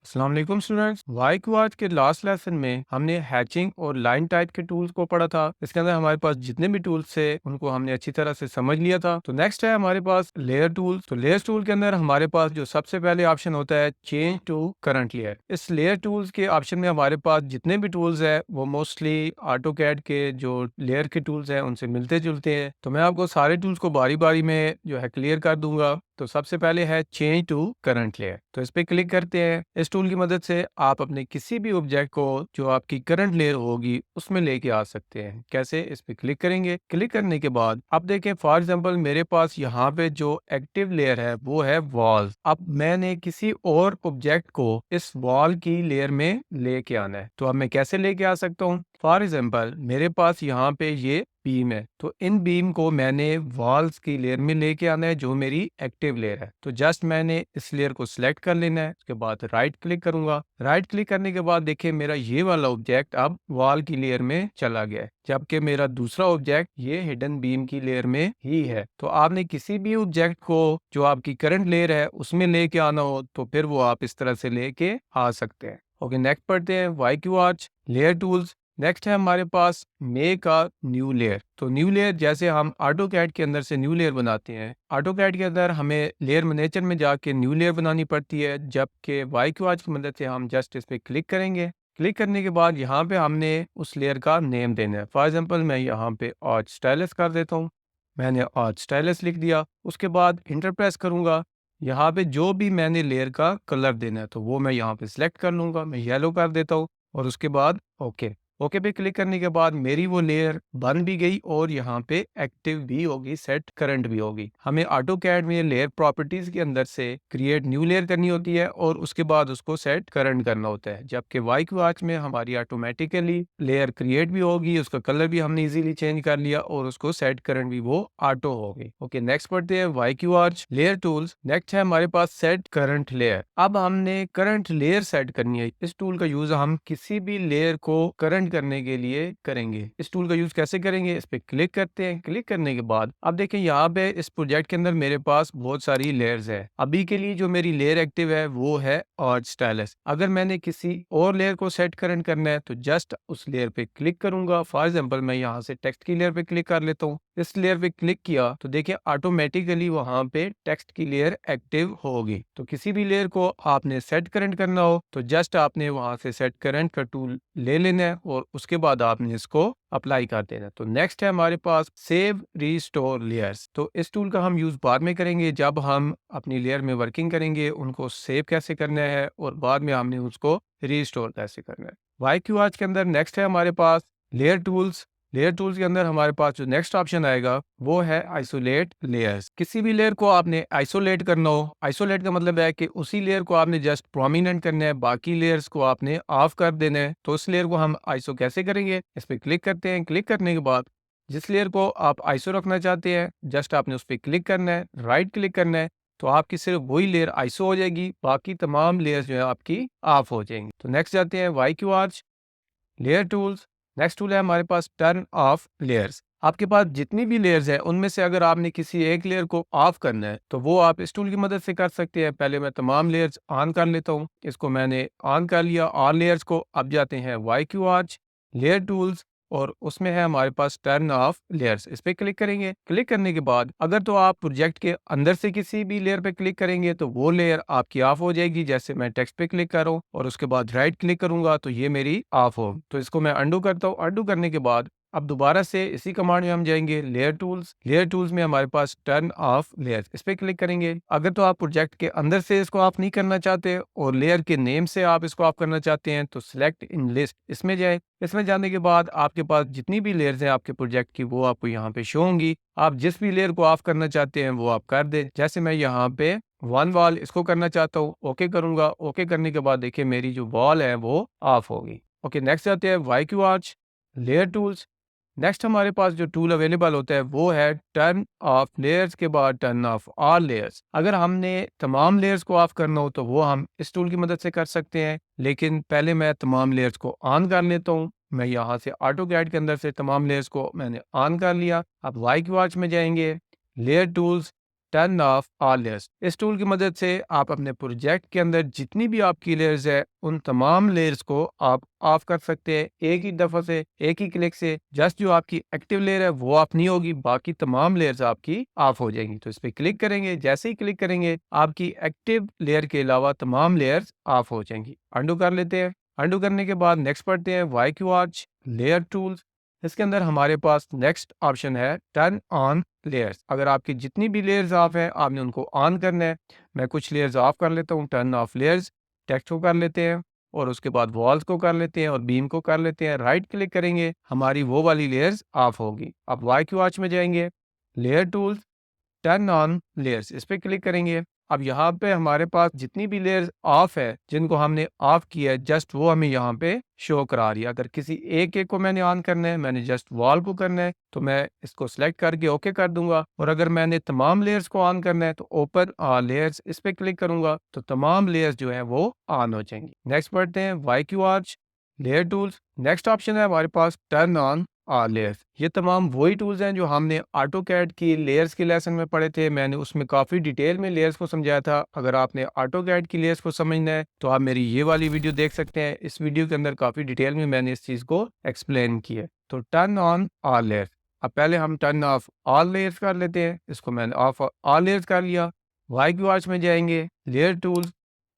अस्सलाम वालेकुम students. Y Q आज के लास्ट लेसन में हमने हैचिंग और लाइन टाइप के टूल्स को पढ़ा था। इसके अंदर हमारे पास जितने भी टूल्स थे उनको हमने अच्छी तरह से समझ लिया था। तो नेक्स्ट है हमारे पास लेयर टूल्स। तो लेयर टूल के अंदर हमारे पास जो सबसे पहले ऑप्शन होता है चेंज टू करंट लेयर। इस लेयर टूल्स के ऑप्शन में हमारे पास जितने भी टूल्स है वो मोस्टली ऑटो कैड के जो लेयर के टूल्स है उनसे मिलते जुलते हैं। तो मैं आपको सारे टूल्स को बारी बारी में जो है क्लियर कर दूंगा। तो सबसे पहले है चेंज टू करंट लेयर। तो इस पे क्लिक करते हैं। इस टूल की मदद से आप अपने किसी भी ऑब्जेक्ट को जो आपकी करंट लेयर होगी उसमें लेके आ सकते हैं। कैसे? इस पे क्लिक करेंगे। क्लिक करने के बाद अब देखें, फॉर एग्जांपल मेरे पास यहाँ पे जो एक्टिव लेयर है वो है वॉल। अब मैंने किसी और ऑब्जेक्ट को इस वॉल की लेयर में लेके आना है। तो अब मैं कैसे लेके आ सकता हूँ? फॉर एग्जाम्पल मेरे पास यहाँ पे ये बीम है, तो इन बीम को मैंने वॉल्स की लेयर में लेके आना है जो मेरी एक्टिव लेयर है। तो जस्ट मैंने इस लेयर को सिलेक्ट कर लेना है। उसके बाद राइट क्लिक करूंगा। राइट क्लिक करने के बाद देखिए मेरा ये वाला ऑब्जेक्ट अब वॉल की लेयर में चला गया है, जबकि मेरा दूसरा ऑब्जेक्ट ये हिडन बीम की लेयर में ही है। तो आपने किसी भी ऑब्जेक्ट को जो आपकी करंट लेयर है उसमें लेके आना हो तो फिर वो आप इस तरह से लेके आ सकते हैं। ओके, नेक्स्ट पढ़ते हैं Y Q arch layer tools. Next है हमारे पास मेक अ न्यू लेयर। तो न्यू लेयर जैसे हम ऑटो कैड के अंदर से न्यू लेयर बनाते हैं, ऑटो कैड के अंदर हमें लेयर मैनेजर में जाके न्यू लेयर बनानी पड़ती है, जबकि वाई क्यू आर्च की मदद से हम जस्ट इस पे क्लिक करेंगे। क्लिक करने के बाद यहाँ पे हमने उस लेयर का नेम देना है। फॉर एग्जांपल मैं यहाँ पे आर्च स्टाइलस कर देता हूँ। मैंने आर्च स्टाइलस लिख दिया। उसके बाद इंटर प्रेस करूंगा। यहाँ पे जो भी मैंने लेयर का कलर देना है तो वो मैं यहाँ पे सिलेक्ट कर लूंगा। मैं येलो कर देता हूँ और उसके बाद ओके। ओके पे क्लिक करने के बाद मेरी वो लेयर बन भी गई और यहाँ पे एक्टिव भी होगी, सेट करंट भी होगी। हमें ऑटो कैड में लेयर प्रॉपर्टीज के अंदर से क्रिएट न्यू लेयर करनी होती है और उसके बाद उसको सेट करंट करना होता है, जबकि वाई क्यू आर्च में हमारी ऑटोमेटिकली लेयर क्रिएट भी होगी, उसका कलर भी हमने इजीली चेंज कर लिया और उसको सेट करंट भी वो ऑटो होगी। ओके, नेक्स्ट पढ़ते हैं Y Q arch layer tools. Next है हमारे पास सेट करंट लेयर। अब हमने करंट लेयर सेट करनी है। इस टूल का यूज हम किसी भी लेयर को करंट करने के लिए करेंगे। इस टूल का यूज कैसे करेंगे? इस पे क्लिक करते हैं। क्लिक करने के बाद अब देखें यहाँ पे इस प्रोजेक्ट के अंदर मेरे पास बहुत सारी लेयर्स है। अभी के लिए जो मेरी लेयर एक्टिव है वो है आर्च स्टाइलस। अगर मैंने किसी और लेयर को सेट करंट करना है तो जस्ट उस लेयर पे क्लिक करूंगा। फॉर एग्जाम्पल मैं यहाँ से टेक्स्ट की लेयर पे क्लिक कर लेता हूँ। इस लेयर पे क्लिक किया तो देखिए ऑटोमेटिकली वहां पे टेक्स्ट की लेयर एक्टिव होगी। तो किसी भी लेयर को आपने सेट करंट करना हो तो जस्ट आपने वहां से सेट करंट का टूल ले लेना है और उसके बाद आपने इसको अप्लाई कर देना। तो नेक्स्ट है हमारे पास सेव रीस्टोर लेयर्स। तो इस टूल का हम यूज बाद में करेंगे जब हम अपनी लेयर में वर्किंग करेंगे, उनको सेव कैसे करना है और बाद में हमने उसको रीस्टोर कैसे करना है। वाई क्यू आर्च के अंदर नेक्स्ट है हमारे पास लेयर टूल्स। लेयर टूल्स के अंदर हमारे पास जो नेक्स्ट ऑप्शन आएगा वो है आइसोलेट लेयर्स। किसी भी लेयर को आपने आइसोलेट करना हो, आइसोलेट का मतलब है कि उसी लेयर को आपने जस्ट प्रोमिनेंट करना है, बाकी लेयर्स को आपने ऑफ कर देना है। तो उस लेयर को हम आइसो कैसे करेंगे? इस पे क्लिक करते हैं। क्लिक करने के बाद जिस लेयर को आप आइसो रखना चाहते हैं जस्ट आपने उस पर क्लिक करना है, राइट क्लिक करना है, तो आपकी सिर्फ वही लेयर आइसो हो जाएगी, बाकी तमाम लेयर्स जो है आपकी ऑफ हो जाएंगी। तो नेक्स्ट जाते हैं Y Q arch layer tools. Next tool है हमारे पास टर्न ऑफ लेयर्स। आपके पास जितनी भी लेयर्स है उनमें से अगर आपने किसी एक लेयर को ऑफ करना है तो वो आप इस टूल की मदद से कर सकते हैं। पहले मैं तमाम लेयर्स ऑन कर लेता हूँ। इसको मैंने ऑन कर लिया ऑल लेयर्स को। अब जाते हैं Y Q arch layer tools और उसमें है हमारे पास टर्न ऑफ लेयर्स। इस पे क्लिक करेंगे। क्लिक करने के बाद अगर तो आप प्रोजेक्ट के अंदर से किसी भी लेयर पे क्लिक करेंगे तो वो लेयर आपकी ऑफ हो जाएगी। जैसे मैं टेक्स्ट पे क्लिक कर रहा हूँ और उसके बाद राइट क्लिक करूंगा तो ये मेरी ऑफ हो। तो इसको मैं अंडू करता हूँ। अंडू करने के बाद अब दोबारा से इसी कमांड में हम जाएंगे लेयर टूल्स। लेयर टूल्स में हमारे पास टर्न ऑफ लेयर्स, इस पे क्लिक करेंगे। अगर तो आप प्रोजेक्ट के अंदर से इसको ऑफ नहीं करना चाहते और लेयर के नेम से आप इसको ऑफ करना चाहते हैं तो सिलेक्ट इन लिस्ट, इसमें जाए। इसमें जाने के बाद आपके पास जितनी भी लेयर्स हैं आपके प्रोजेक्ट की वो आपको यहाँ पे शो होंगी। आप जिस भी लेयर को ऑफ करना चाहते हैं वो आप कर दें। जैसे मैं यहाँ पे वन वॉल इसको करना चाहता हूँ, ओके करूंगा। ओके करने के बाद देखिए मेरी जो वॉल है वो ऑफ होगी। ओके, नेक्स्ट आते हैं Y Q arch layer tools. Next हमारे पास जो टूल अवेलेबल होता है वो है टर्न ऑफ लेयर्स के बाद टर्न ऑफ ऑल लेयर्स। अगर हमने तमाम लेयर्स को ऑफ करना हो तो वो हम इस टूल की मदद से कर सकते हैं, लेकिन पहले मैं तमाम लेयर्स को ऑन कर लेता हूँ। मैं यहाँ से ऑटो कैड के अंदर से तमाम लेयर्स को मैंने ऑन कर लिया। अब वाई क्यू आर्च में जाएंगे, layer tools, turn off all layers. इस टूल की मदद से आप अपने प्रोजेक्ट के अंदर जितनी भी आपकी लेयर्स है उन तमाम लेयर्स को आप ऑफ कर सकते हैं एक ही दफा से, एक ही क्लिक से। जस्ट जो आपकी एक्टिव लेयर है वो ऑफ नहीं होगी, बाकी तमाम लेयर्स आपकी ऑफ हो जाएंगी। तो इस पर क्लिक करेंगे, जैसे ही क्लिक करेंगे आपकी एक्टिव लेयर के अलावा तमाम लेयर्स ऑफ हो जाएंगी। अंडू कर लेते हैं। अंडू करने के बाद नेक्स्ट पढ़ते हैं वाई वॉच लेयर टूल्स। इसके अंदर हमारे पास नेक्स्ट ऑप्शन है टर्न ऑन लेयर्स। अगर आपकी जितनी भी लेयर्स ऑफ है आपने उनको ऑन करना है। मैं कुछ लेयर्स ऑफ कर लेता हूँ। टर्न ऑफ लेयर्स, टेक्स्ट को कर लेते हैं और उसके बाद वॉल्स को कर लेते हैं और बीम को कर लेते हैं। राइट क्लिक करेंगे, हमारी वो वाली लेयर्स ऑफ होगी। अब वाई वॉच में जाएंगे, layer tools, turn on layers, इस पे क्लिक करेंगे। अब यहाँ पे हमारे पास जितनी भी लेयर्स ऑफ है जिनको हमने ऑफ किया है जस्ट वो हमें यहाँ पे शो करा रही है। अगर किसी एक एक को मैंने ऑन करना है, मैंने जस्ट वॉल को करना है, तो मैं इसको सिलेक्ट करके ओके कर दूंगा। और अगर मैंने तमाम लेयर्स को ऑन करना है तो ओपन लेयर्स, इस पे क्लिक करूंगा तो तमाम लेयर्स जो है वो ऑन हो जाएंगी। नेक्स्ट पढ़ते हैं Y Q arch layer tools. Next option है हमारे पास टर्न ऑन लेयर्स। ये तमाम वही टूल्स हैं जो हमने ऑटो कैड की लेयर्स के लेसन में पढ़े थे। मैंने उसमें काफ़ी डिटेल में लेयर्स को समझाया था। अगर आपने ऑटो कैड की लेयर्स को समझना है तो आप मेरी ये वाली वीडियो देख सकते हैं। इस वीडियो के अंदर काफ़ी डिटेल में मैंने इस चीज़ को एक्सप्लेन किया है। तो टर्न ऑन ऑल लेयर्स। अब पहले हम टर्न ऑफ ऑल लेयर्स कर लेते हैं। इसको मैंने ऑफ ऑल लेयर्स कर लिया। वाई की वॉच में जाएंगे, layer tools,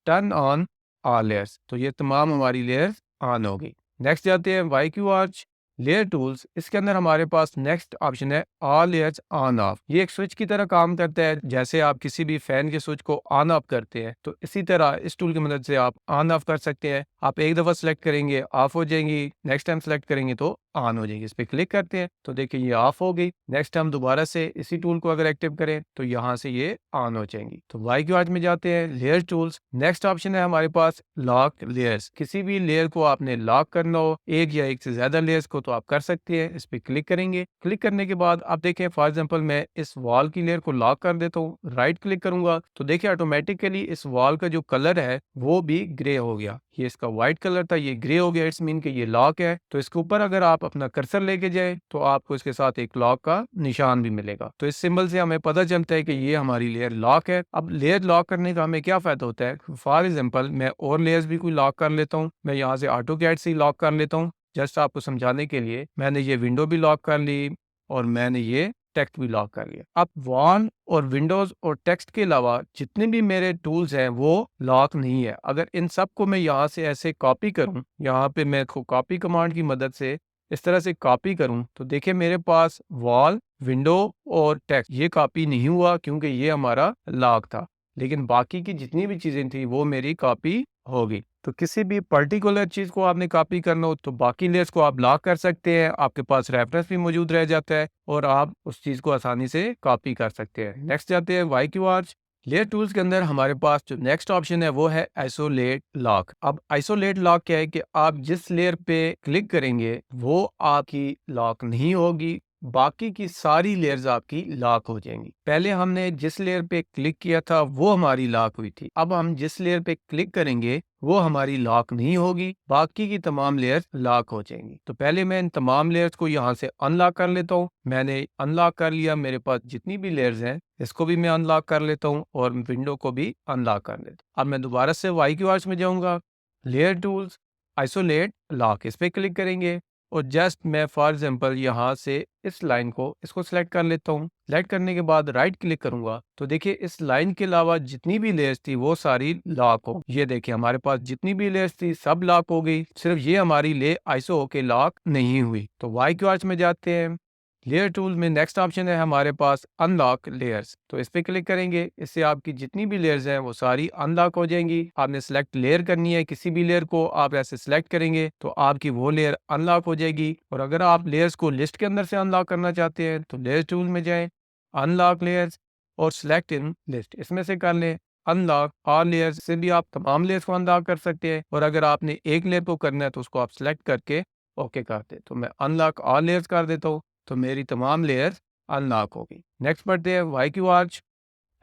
turn on all layers, तो ये तमाम हमारी लेयर्स ऑन हो गई। नेक्स्ट जाते हैं वाई की वॉच लेयर टूल्स। इसके अंदर हमारे पास नेक्स्ट ऑप्शन है ऑल लेयर्स ऑन ऑफ। ये एक स्विच की तरह काम करता है। जैसे आप किसी भी फैन के स्विच को ऑन ऑफ करते हैं तो इसी तरह इस टूल की मदद से आप ऑन ऑफ कर सकते हैं। आप एक दफा सेलेक्ट करेंगे ऑफ हो जाएंगी, नेक्स्ट टाइम सेलेक्ट करेंगे तो ऑन हो जाएगी। इस पर क्लिक करते हैं तो देखिए ये ऑफ हो गई। नेक्स्ट टाइम दोबारा से इसी टूल को अगर एक्टिव करें तो यहाँ से ये ऑन हो जाएंगी। तो वाई की वॉच में जाते हैं, लेयर टूल्स। नेक्स्ट ऑप्शन है हमारे पास लॉक लेयर्स। किसी भी लेयर को आपने लॉक करना हो, एक या एक से ज्यादा लेयर्स को, तो आप कर सकते हैं। इस पे क्लिक करेंगे। क्लिक करने के बाद आप देखें फॉर एग्जांपल मैं इस वॉल की लेयर को लॉक कर देता हूँ। राइट क्लिक करूंगा तो देखिए ऑटोमेटिकली इस वॉल का जो कलर है वो भी ग्रे हो गया। ये इसका व्हाइट कलर था, ये ग्रे हो गया। इट्स मीन कि ये लॉक है। तो इसके ऊपर अगर आप अपना कर्सर लेके जाए तो आपको इसके साथ एक लॉक का निशान भी मिलेगा। तो इस सिंबल से हमें पता चलता है कि ये हमारी लेयर लॉक है। अब लेयर लॉक करने का हमें क्या फायदा होता है? फॉर एग्जांपल मैं और लेयर्स भी कोई लॉक कर लेता हूँ। मैं यहाँ से ऑटो कैड से ही लॉक कर लेता हूँ। जस्ट आपको समझाने के लिए मैंने ये विंडो भी लॉक कर ली और मैंने ये टेक्स्ट भी लॉक कर लिया। अब वॉल और विंडोज और टेक्स्ट के अलावा जितने भी मेरे टूल्स हैं वो लॉक नहीं है। अगर इन सब को मैं यहाँ से ऐसे कॉपी करूँ, यहाँ पे मैं कॉपी कमांड की मदद से इस तरह से कॉपी करूँ तो देखिए मेरे पास वॉल, विंडो और टेक्स्ट ये कॉपी नहीं हुआ क्योंकि ये हमारा लॉक था। लेकिन बाकी की जितनी भी चीजें थी वो मेरी कॉपी होगी। तो किसी भी पर्टिकुलर चीज को आपने कॉपी करना हो तो बाकी लेयर्स को आप लॉक कर सकते हैं। आपके पास रेफरेंस भी मौजूद रह जाता है और आप उस चीज को आसानी से कॉपी कर सकते हैं। नेक्स्ट जाते हैं Y Q arch layer tools के अंदर। हमारे पास जो नेक्स्ट ऑप्शन है वो है आइसोलेट लॉक। अब आइसोलेट लॉक क्या है कि आप जिस लेयर पे क्लिक करेंगे वो आपकी लॉक नहीं होगी, बाकी की सारी लेयर्स आपकी लॉक हो जाएंगी। पहले हमने जिस लेयर पे क्लिक किया था वो हमारी लॉक हुई थी। अब हम जिस लेयर पे क्लिक करेंगे वो हमारी लॉक नहीं होगी, बाकी की तमाम लेयर्स लॉक हो जाएंगी। तो पहले मैं इन तमाम लेयर्स को यहाँ से अनलॉक कर लेता हूँ। मैंने अनलॉक कर लिया। मेरे पास जितनी भी लेयर्स हैं इसको भी मैं अनलॉक कर लेता हूँ और विंडो को भी अनलॉक कर लेता हूँ। अब मैं दोबारा से वाई क्यू आर्च में जाऊँगा, लेयर टूल्स, आइसोलेट लॉक, इस पे क्लिक करेंगे और जस्ट मैं फॉर एग्जांपल यहाँ से इस लाइन को इसको सिलेक्ट कर लेता हूँ। सिलेक्ट करने के बाद राइट क्लिक करूंगा तो देखिए इस लाइन के अलावा जितनी भी लेयर्स थी वो सारी लॉक हो। ये देखिए हमारे पास जितनी भी लेयर्स थी सब लॉक हो गई, सिर्फ ये हमारी ले आइसो होके लॉक नहीं हुई। तो वाई क्यू आर्च में जाते हैं, लेयर टूल में नेक्स्ट ऑप्शन है हमारे पास अनलॉक लेयर्स। तो इस पे क्लिक करेंगे, इससे आपकी जितनी भी लेयर्स हैं वो सारी अनलॉक हो जाएंगी। आपने सेलेक्ट लेयर करनी है, किसी भी लेयर को आप ऐसे सेलेक्ट करेंगे तो आपकी वो लेयर अनलॉक हो जाएगी। और अगर आप लेयर्स को लिस्ट के अंदर से अनलॉक करना चाहते हैं तो लेयर टूल में जाएं, अनलॉक लेयर्स और सिलेक्ट इन लिस्ट, इसमें से कर लें अनलॉक ऑल लेयर्स। से भी आप तमाम लेयर्स को अनलॉक कर सकते हैं। और अगर आपने एक लेयर को करना है तो उसको आप सिलेक्ट करके ओके कर दे। तो मैं अनलॉक ऑल लेयर्स कर देता हूँ तो मेरी तमाम लेयर्स अनलॉक होगी। नेक्स्ट बढ़ते हैं Y Q arch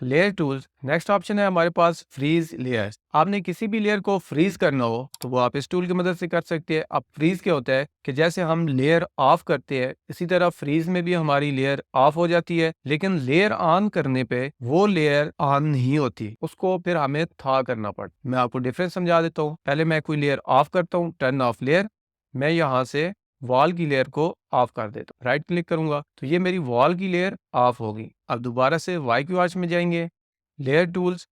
layer tools, next option है हमारे पास फ्रीज लेयर्स। आपने किसी भी लेयर को फ्रीज करना हो तो वो आप इस टूल की मदद से कर सकते हैं। अब फ्रीज क्या होता है कि जैसे हम लेयर ऑफ करते हैं इसी तरह फ्रीज में भी हमारी लेयर ऑफ हो जाती है, लेकिन लेयर ऑन करने पे वो लेयर ऑन नहीं होती, उसको फिर हमें था करना पड़ता। मैं आपको डिफरेंस समझा देता हूँ। पहले मैं कोई लेयर ऑफ करता हूँ, टर्न ऑफ लेयर, मैं यहाँ से वॉल की लेयर को ऑफ कर देता हूँ, राइट क्लिक करूंगा तो ये मेरी वॉल की लेयर ऑफ होगी। अब दोबारा से वाई क्यू आर्च में जाएंगे, लेयर टूल्स,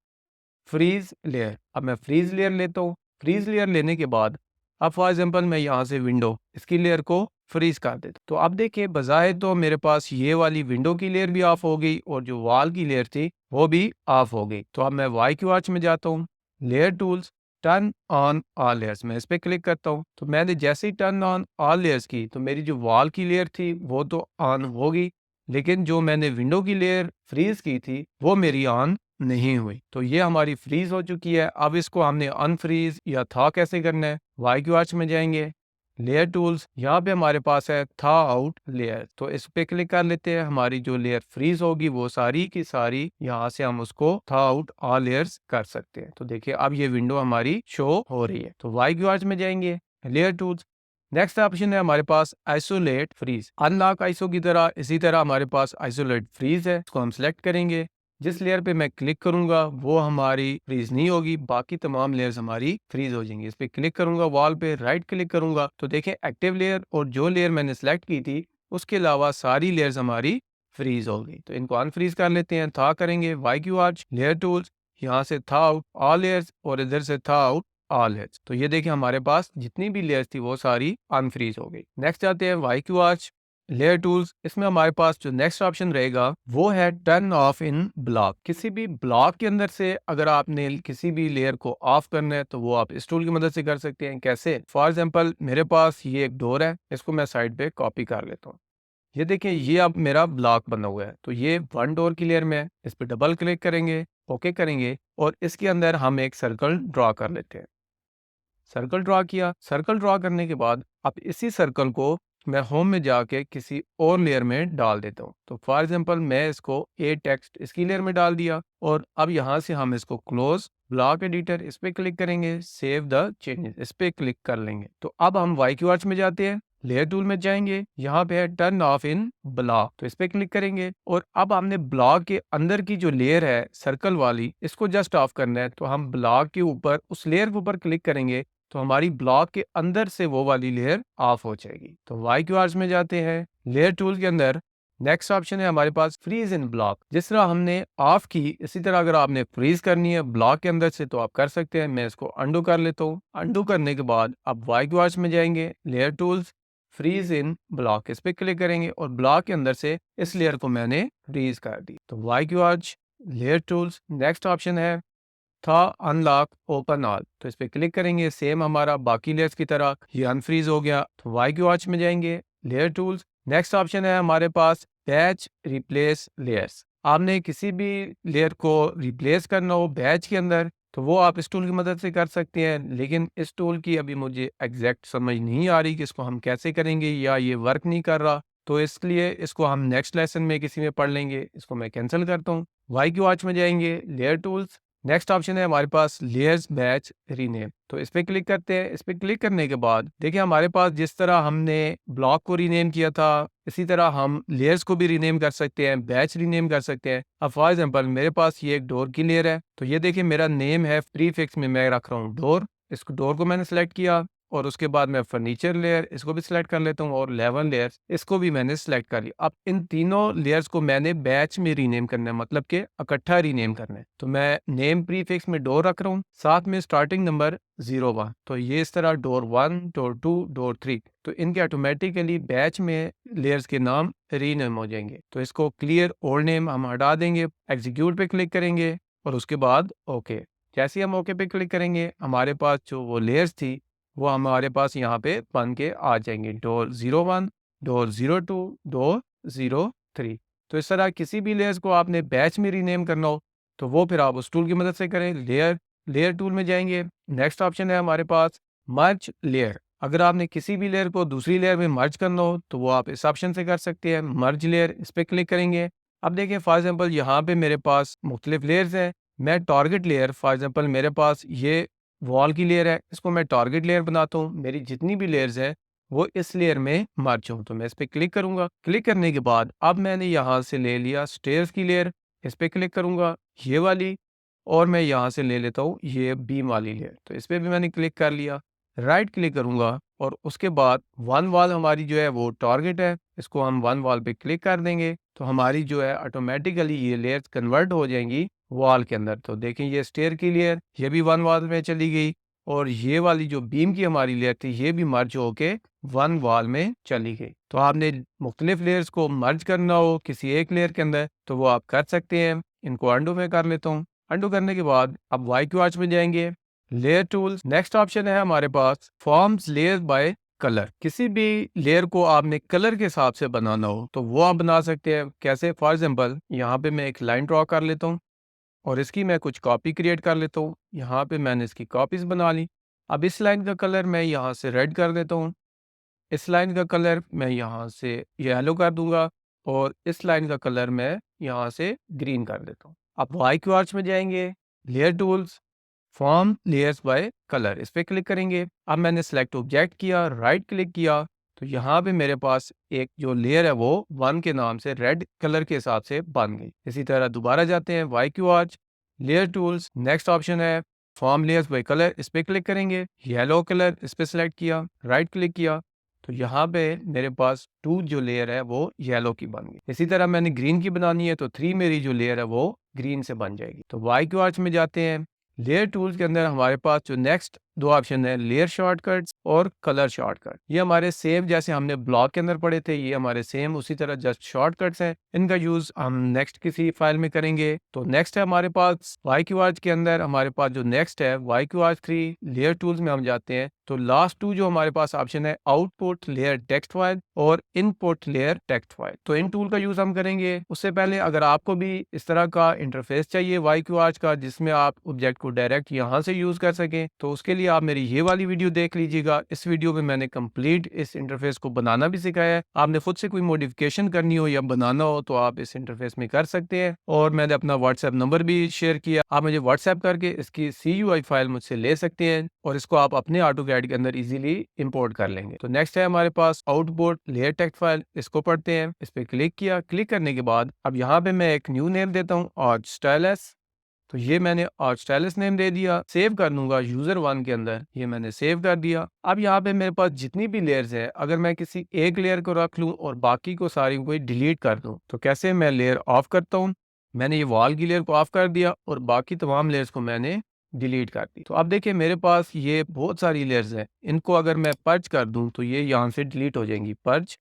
फ्रीज लेयर। अब मैं फ्रीज लेयर लेता हूँ। फ्रीज लेयर लेने के बाद अब फॉर एग्जांपल मैं यहाँ से विंडो इसकी लेयर को फ्रीज कर देता हूँ। तो अब देखिए बजाय तो मेरे पास ये वाली विंडो की लेयर भी ऑफ हो गई और जो वॉल की लेयर थी वो भी ऑफ हो गई। तो अब मैं वाई क्यू आर्च में जाता हूँ, layer tools, turn on all layers, मैं इस पे क्लिक करता हूँ। तो मैंने जैसे ही टर्न ऑन ऑल लेयर्स की तो मेरी जो वॉल की लेयर थी वो तो ऑन होगी, लेकिन जो मैंने विंडो की लेयर फ्रीज की थी वो मेरी ऑन नहीं हुई। तो ये हमारी फ्रीज हो चुकी है। अब इसको हमने अनफ्रीज या था कैसे करना है, वाई क्यू आर्च में जाएंगे, लेयर टूल्स, यहाँ पे हमारे पास है था आउट लेयर, तो इस पे क्लिक कर लेते हैं। हमारी जो लेयर फ्रीज होगी वो सारी की सारी यहाँ से हम उसको था आउट ऑल लेयर्स कर सकते हैं। तो देखिए अब ये विंडो हमारी शो हो रही है। तो वाई क्यू आर्च में जाएंगे, लेयर टूल्स, नेक्स्ट ऑप्शन है हमारे पास आइसोलेट फ्रीज। अनलॉक आइसो की तरह इसी तरह हमारे पास आइसोलेट फ्रीज है, इसको हम सेलेक्ट करेंगे। जिस लेयर पे मैं क्लिक करूंगा वो हमारी फ्रीज नहीं होगी, बाकी तमाम लेयर्स हमारी फ्रीज हो जाएंगी। इस पे क्लिक करूंगा, वॉल पे राइट क्लिक करूंगा तो देखें एक्टिव लेयर और जो लेयर मैंने सेलेक्ट की थी उसके अलावा सारी लेयर्स हमारी फ्रीज हो गई। तो इनको अनफ्रीज कर लेते हैं, था करेंगे, Y Q arch, layer tools, यहाँ से था आउट ऑल लेयर्स और इधर से था आउट ऑल लेयर्स। तो ये देखिए हमारे पास जितनी भी लेयर्स थी वो सारी अनफ्रीज हो गई। नेक्स्ट आते हैं Y Q arch, layer tools, इसमें हमारे पास जो नेक्स्ट ऑप्शन रहेगा वो है टर्न ऑफ इन ब्लॉक। किसी भी ब्लॉक के अंदर से अगर आपने किसी भी लेयर को ऑफ करना है तो वो आप इस टूल की मदद से कर सकते हैं। कैसे, फॉर एग्जांपल मेरे पास ये एक डोर है, इसको मैं साइड पे कॉपी कर लेता हूँ। ये देखिए ये अब मेरा ब्लॉक बना हुआ है, तो ये वन डोर की लेयर में है। इस पे डबल क्लिक करेंगे, ओके करेंगे और इसके अंदर हम एक सर्कल ड्रॉ कर लेते हैं। सर्कल ड्रॉ किया, सर्कल ड्रॉ करने के बाद अब इसी सर्कल को मैं होम में जाके किसी और लेयर में डाल देता हूँ। तो फॉर एग्जांपल मैं इसको ए टेक्स्ट इसकी लेयर में डाल दिया और अब यहाँ से हम इसको क्लोज ब्लॉक एडिटर इस पे क्लिक करेंगे, सेव द चेंजेस इस पे क्लिक कर लेंगे। तो अब हम वाई क्यू आर्च में जाते हैं, लेयर टूल में जाएंगे, यहाँ पे है टर्न ऑफ इन ब्लॉक, तो इस पे क्लिक करेंगे और अब हमने ब्लॉक के अंदर की जो लेयर है सर्कल वाली इसको जस्ट ऑफ करना है। तो हम ब्लॉक के ऊपर उस लेयर के ऊपर क्लिक करेंगे तो हमारी ब्लॉक के अंदर से वो वाली लेयर ऑफ हो जाएगी। तो वाई क्यू आर्स में जाते हैं, लेयर टूल के अंदर नेक्स्ट ऑप्शन है हमारे पास फ्रीज इन ब्लॉक। जिस तरह हमने ऑफ की इसी तरह अगर आपने फ्रीज करनी है ब्लॉक के अंदर से तो आप कर सकते हैं। मैं इसको अंडू कर लेता हूँ। अंडू करने के बाद अब वाई क्यू आर्स में जाएंगे, layer tools, freeze in block इस पे क्लिक करेंगे और ब्लॉक के अंदर से इस लेयर को मैंने फ्रीज कर दी। तो Y Q arch, layer tools, next option है था अनलॉक ओपन ऑल, तो इस पे क्लिक करेंगे, सेम हमारा बाकी लेयर्स की तरह ये अनफ्रीज हो गया। तो वाई क्यू आर्च में जाएंगे, लेयर टूल्स, नेक्स्ट ऑप्शन है हमारे पास बैच रिप्लेस लेयर्स। आपने किसी भी लेयर को रिप्लेस करना हो बैच के अंदर तो वो आप इस टूल की मदद से कर सकते हैं, लेकिन इस टूल की अभी मुझे एग्जैक्ट समझ नहीं आ रही कि इसको हम कैसे करेंगे या ये वर्क नहीं कर रहा, तो इसलिए इसको हम नेक्स्ट लेसन में किसी में पढ़ लेंगे। इसको मैं कैंसिल करता हूँ। वाई क्यू आर्च में जाएंगे, लेयर टूल्स, नेक्स्ट ऑप्शन है हमारे पास लेयर्स बैच रीनेम, तो इस पे क्लिक करते हैं। इस पे क्लिक करने के बाद देखिए हमारे पास जिस तरह हमने ब्लॉक को रीनेम किया था इसी तरह हम लेयर्स को भी रीनेम कर सकते हैं, बैच रीनेम कर सकते हैं। अब फॉर एग्जांपल मेरे पास ये एक डोर की लेयर है, तो ये देखिए मेरा नेम है प्रीफिक्स में मैं रख रहा हूँ डोर। इस डोर को मैंने सेलेक्ट किया और उसके बाद मैं फर्नीचर लेयर इसको भी सिलेक्ट कर लेता हूँ और 11 लेयर्स इसको भी मैंने सिलेक्ट कर लिया। अब इन तीनों लेयर्स को मैंने बैच में रीनेम करना है, मतलब कि इकट्ठा रीनेम करना है। तो मैं नेम प्रीफिक्स में डोर रख रहा हूँ, साथ में स्टार्टिंग नंबर 01, तो ये इस तरह डोर 1, डोर 2, डोर 3, तो इनके ऑटोमेटिकली बैच में लेयर्स के नाम रीनेम हो जाएंगे। तो इसको क्लियर ओल्ड नेम हम हटा देंगे, एग्जीक्यूट पे क्लिक करेंगे और उसके बाद ओके। जैसे ही हम ओके पे क्लिक करेंगे हमारे पास जो वो लेयर्स थी वो हमारे पास यहाँ पे बन के आ जाएंगे, डोर 01, डोर 02, डोर 03। तो इस तरह किसी भी लेयर्स को आपने बैच में रीनेम करना हो तो वो फिर आप उस टूल की मदद से करें। लेयर टूल में जाएंगे, नेक्स्ट ऑप्शन है हमारे पास मर्ज लेयर। अगर आपने किसी भी लेयर को दूसरी लेयर में मर्ज करना हो तो वो आप इस ऑप्शन से कर सकते हैं, मर्ज लेयर इस पे क्लिक करेंगे। अब देखिए फॉर एग्जांपल यहाँ पे मेरे पास मुख्तलिफ लेयर्स हैं। मैं टारगेट लेयर, फॉर एग्जांपल मेरे पास ये वॉल की लेयर है, इसको मैं टारगेट लेयर बनाता हूँ। मेरी जितनी भी लेयर्स हैं वो इस लेयर में मर्ज हों। तो मैं इस पे क्लिक करूंगा। क्लिक करने के बाद अब मैंने यहाँ से ले लिया स्टेयर्स की लेयर, इस पे क्लिक करूंगा ये वाली, और मैं यहाँ से ले लेता हूँ ये बीम वाली लेयर। तो इस पे भी मैंने क्लिक कर लिया। राइट क्लिक करूंगा और उसके बाद वन वॉल हमारी जो है वो टारगेट है, इसको हम वन वॉल पे क्लिक कर देंगे तो हमारी जो है ऑटोमेटिकली ये लेयर्स कन्वर्ट हो जाएंगी वॉल के अंदर। तो देखें ये स्टेयर की लेयर ये भी वन वॉल में चली गई, और ये वाली जो बीम की हमारी लेयर थी ये भी मर्ज होके वन वॉल में चली गई। तो आपने मुख्तलिफ लेयर्स को मर्ज करना हो किसी एक लेयर के अंदर तो वो आप कर सकते हैं। इनको अंडू में कर लेता हूँ। अंडू करने के बाद अब वाई क्यू आर्च में जाएंगे, लेयर टूल्स, नेक्स्ट ऑप्शन है हमारे पास फॉर्म्स लेयर बाय कलर। किसी भी लेयर को आपने कलर के हिसाब से बनाना हो तो वो आप बना सकते हैं। कैसे? फॉर एग्जांपल यहाँ पे मैं एक लाइन ड्रॉ कर लेता हूँ और इसकी मैं कुछ कॉपी क्रिएट कर लेता हूँ। यहाँ पे मैंने इसकी कॉपीज बना ली। अब इस लाइन का कलर मैं यहाँ से रेड कर देता हूँ, इस लाइन का कलर मैं यहाँ से येलो कर दूंगा, और इस लाइन का कलर मैं यहाँ से ग्रीन कर देता हूँ। अब वाई क्यू आर्च में जाएंगे, layer tools, form layers by colour, इस पे क्लिक करेंगे। अब मैंने सेलेक्ट ऑब्जेक्ट किया, राइट क्लिक किया, तो यहाँ पे मेरे पास एक जो लेयर है वो वन के नाम से रेड कलर के हिसाब से बन गई। इसी तरह दोबारा जाते हैं Y Q arch, layer tools, next option है फॉर्म लेयर्स बाय कलर, इस पे क्लिक करेंगे। येलो कलर इस पे सेलेक्ट किया, राइट क्लिक किया, तो यहाँ पे मेरे पास टू जो लेयर है वो येलो की बन गई। इसी तरह मैंने ग्रीन की बनानी है तो थ्री मेरी जो लेयर है वो ग्रीन से बन जाएगी। तो वाई क्यू आर्च में जाते हैं, लेयर टूल्स के अंदर हमारे पास जो नेक्स्ट दो ऑप्शन है लेयर शॉर्टकट्स और कलर शॉर्टकट। ये हमारे सेम जैसे हमने ब्लॉक के अंदर पढ़े थे, ये हमारे सेम उसी तरह जस्ट शॉर्टकट्स हैं। इनका यूज हम नेक्स्ट किसी फाइल में करेंगे। तो नेक्स्ट है हमारे पास वाई क्यू आर्च के अंदर हमारे पास जो नेक्स्ट है Y Q arch 3, layer tools में हम जाते हैं तो लास्ट टू जो हमारे पास ऑप्शन है आउटपुट लेयर टेक्स्ट फाइल और इनपुट लेयर टेक्स्ट फाइल, तो इन टूल का यूज हम करेंगे। उससे पहले अगर आपको भी इस तरह का इंटरफेस चाहिए वाई क्यू आर्च का जिसमें आप ऑब्जेक्ट को डायरेक्ट यहाँ से यूज कर सकें, तो उसके लिए आप मेरी ये वाली वीडियो देख लीजिएगा। इस वीडियो में मैंने कंप्लीट इस इंटरफेस को बनाना भी सिखाया है। आपने खुद से कोई मॉडिफिकेशन करनी हो या बनाना हो तो आप इस इंटरफेस में कर सकते हैं, और मैंने अपना व्हाट्सएप नंबर भी शेयर किया। आप मुझे व्हाट्सएप करके इसकी CUI फाइल मुझसे ले सकते हैं और इसको आप अपने AutoCAD के अंदर इजीली इंपोर्ट कर लेंगे। तो नेक्स्ट है हमारे पास आउटपुट लेयर टेक्स्ट फाइल, इसको पढ़ते हैं। इस पे क्लिक किया, क्लिक करने के बाद अब यहाँ पे मैं एक न्यू नेम देता हूँ आर्च स्टाइलस। तो ये मैंने आर्च स्टाइलस नेम दे दिया, सेव कर लूंगा यूजर वन के अंदर, ये मैंने सेव कर दिया। अब यहाँ पे मेरे पास जितनी भी लेयर्स है अगर मैं किसी एक लेयर को रख लूँ और बाकी को सारी को डिलीट कर दूँ तो कैसे? मैं लेयर ऑफ करता हूँ, मैंने ये वॉल की लेयर को ऑफ कर दिया और बाकी तमाम लेयर्स को मैंने डिलीट कर दी। तो अब देखिए मेरे पास ये बहुत सारी लेयर्स हैं, इनको अगर मैं पर्च कर दूं तो ये यहाँ से डिलीट हो जाएंगी। पर्च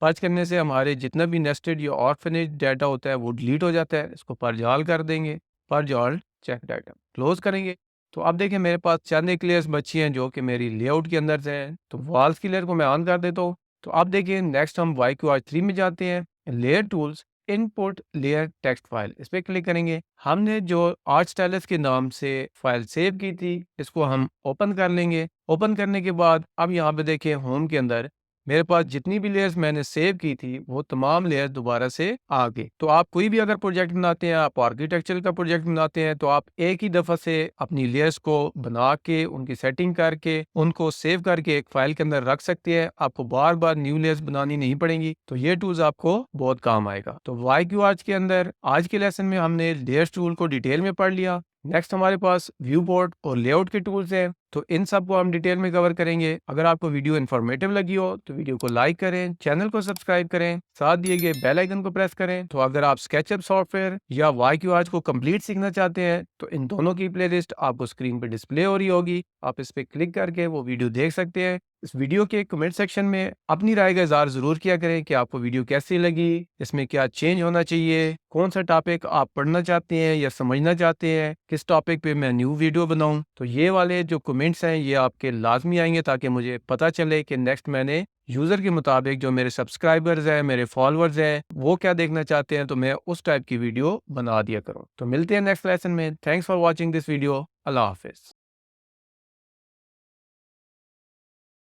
पर्च करने से हमारे जितना भी नेस्टेड या ऑर्फनेज डाटा होता है वो डिलीट हो जाता है। इसको पर्ज ऑल कर देंगे, purge all check data close करेंगे। तो अब देखिए मेरे पास चंद एक लेयर्स बची हैं जो कि मेरी लेआउट के अंदर से हैं। तो वॉल्स की लेयर को मैं ऑन कर देता हूँ। तो अब देखिए नेक्स्ट हम वाई क्यू आर 3 में जाते हैं, layer tools, input layer text file, इस पे क्लिक करेंगे। हमने जो आर्च स्टाइलस के नाम से फाइल सेव की थी इसको हम ओपन कर लेंगे। ओपन करने के बाद अब यहाँ पे देखिए होम के अंदर मेरे पास जितनी भी लेयर्स मैंने सेव की थी वो तमाम लेयर दोबारा से आ गई। तो आप कोई भी अगर प्रोजेक्ट बनाते हैं, आप आर्किटेक्चर का प्रोजेक्ट बनाते हैं, तो आप एक ही दफा से अपनी लेयर्स को बना के उनकी सेटिंग करके उनको सेव करके एक फाइल के अंदर रख सकते हैं। आपको बार बार न्यू लेयर्स बनानी नहीं पड़ेंगी। तो ये टूल्स आपको बहुत काम आएगा। तो वाई क्यू आर्च के अंदर आज के लेसन में हमने लेयर्स टूल को डिटेल में पढ़ लिया। नेक्स्ट हमारे पास व्यू बोर्ड और लेआउट के टूल्स हैं, तो इन सब को हम डिटेल में कवर करेंगे। अगर आपको वीडियो इन्फॉर्मेटिव लगी हो तो वीडियो को लाइक करें, चैनल को सब्सक्राइब करें, साथ दिए गए बेल आइकन को प्रेस करें। तो अगर आप स्केचअप सॉफ्टवेयर या वाई क्यू आर्च को कंप्लीट सीखना चाहते हैं तो इन दोनों की प्लेलिस्ट आपको स्क्रीन पर डिस्प्ले हो रही होगी, आप इस पर क्लिक करके वो वीडियो देख सकते हैं। इस वीडियो के कमेंट सेक्शन में अपनी राय का इज़हार जरूर किया करें कि आपको वीडियो कैसी लगी, इसमें क्या चेंज होना चाहिए, कौन सा टॉपिक आप पढ़ना चाहते हैं या समझना चाहते हैं, किस टॉपिक पे मैं न्यू वीडियो बनाऊं। तो ये वाले जो कमेंट्स हैं ये आपके लाजमी आएंगे ताकि मुझे पता चले कि नेक्स्ट मैंने यूज़र के मुताबिक जो मेरे सब्सक्राइबर्स हैं, मेरे फॉलोअर्स हैं, वो क्या देखना चाहते हैं, तो मैं उस टाइप की वीडियो बना दिया करूँ। तो मिलते हैं नेक्स्ट लेसन में। Thanks for watching this video. अल्लाह हाफिज़।